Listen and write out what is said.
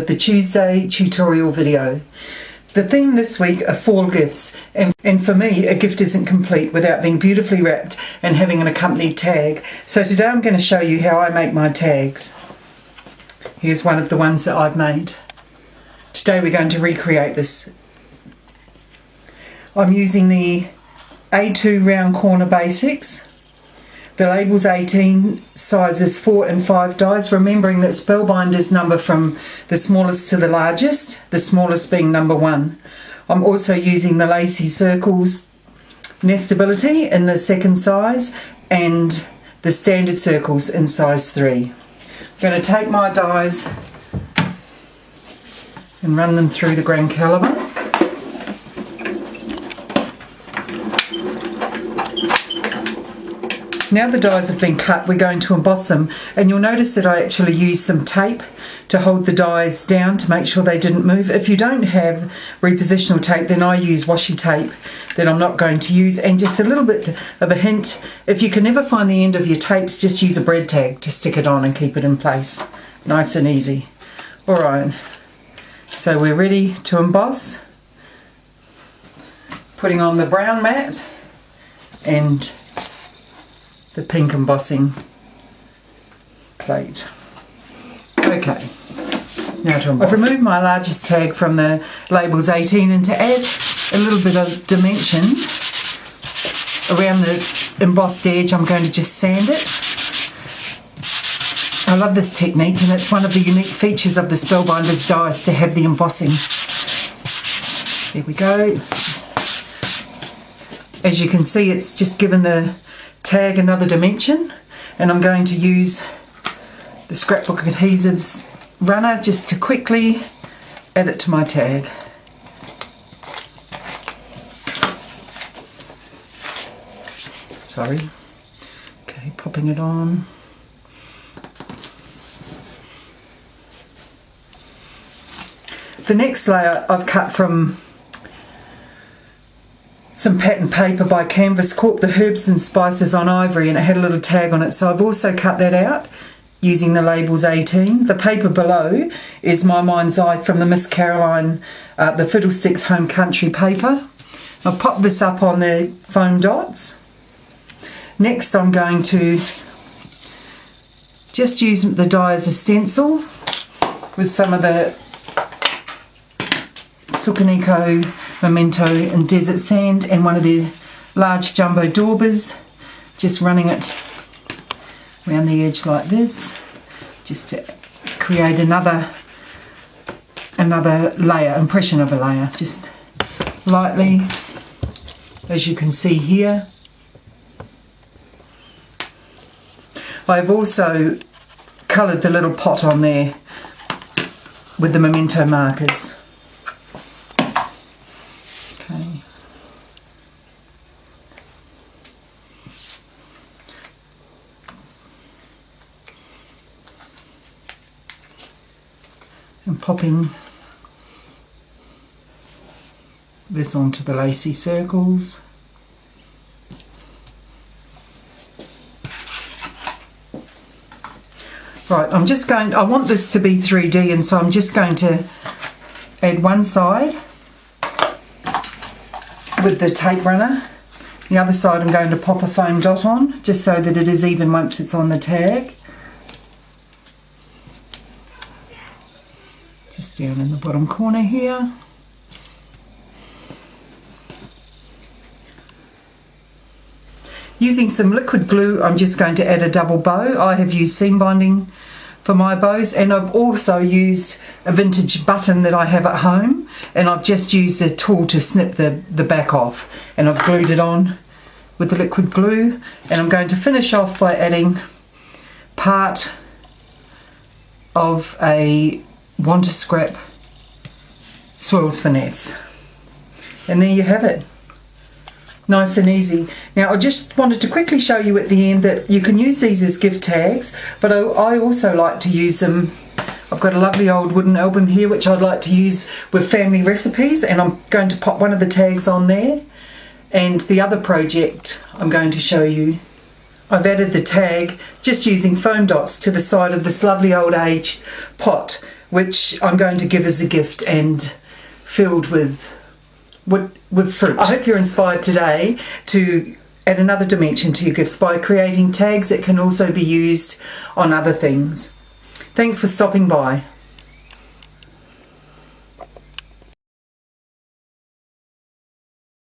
The Tuesday tutorial video. The theme this week are fall gifts, and for me a gift isn't complete without being beautifully wrapped and having an accompanied tag. So today I'm going to show you how I make my tags. Here's one of the ones that I've made. Today we're going to recreate this. I'm using the A2 round corner basics. The label's 18, sizes 4 and 5 dies, remembering that Spellbinders number from the smallest to the largest, the smallest being number 1. I'm also using the Lacy Circles Nestability in the second size and the Standard Circles in size 3. I'm going to take my dies and run them through the grain caliper. Now the dies have been cut, we're going to emboss them, and you'll notice that I actually used some tape to hold the dies down to make sure they didn't move. If you don't have repositional tape, then I use washi tape that I'm not going to use, and just a little bit of a hint, if you can never find the end of your tapes, just use a bread tag to stick it on and keep it in place. Nice and easy. Alright, so we're ready to emboss. Putting on the brown mat and the pink embossing plate. Okay, now to emboss. I've removed my largest tag from the labels 18, and to add a little bit of dimension around the embossed edge, I'm going to just sand it. I love this technique, and it's one of the unique features of the Spellbinders dies to have the embossing. There we go. As you can see, it's just given the tag another dimension, and I'm going to use the Scrapbook Adhesives runner just to quickly add it to my tag. Sorry. Okay, popping it on. The next layer I've cut from some pattern paper by Canvas Corp, the Herbs and Spices on Ivory, and it had a little tag on it, so I've also cut that out using the labels 18. The paper below is My Mind's Eye from the Miss Caroline, the Fiddlesticks Home Country paper. I'll pop this up on the foam dots. Next I'm going to just use the die as a stencil with some of the Sukaniko Memento and Desert Sand and one of the large jumbo daubers, just running it around the edge like this, just to create another layer, impression of a layer, just lightly, as you can see here. I've also coloured the little pot on there with the Memento markers. And popping this onto the Lacy Circles. Right, I want this to be 3D, and so I'm just going to add one side with the tape runner. The other side I'm going to pop a foam dot on, just so that it is even once it's on the tag. Just down in the bottom corner here. Using some liquid glue, I'm just going to add a double bow. I have used seam binding for my bows, and I've also used a vintage button that I have at home, and I've just used a tool to snip the back off, and I've glued it on with the liquid glue. And I'm going to finish off by adding part of a Want to Scrap Swirls Finesse, and there you have it, nice and easy. Now I just wanted to quickly show you at the end that you can use these as gift tags, but I also like to use them. I've got a lovely old wooden album here which I'd like to use with family recipes, and I'm going to pop one of the tags on there. And the other project I'm going to show you, I've added the tag just using foam dots to the side of this lovely old aged pot which I'm going to give as a gift and filled with fruit. I hope you're inspired today to add another dimension to your gifts by creating tags that can also be used on other things. Thanks for stopping by.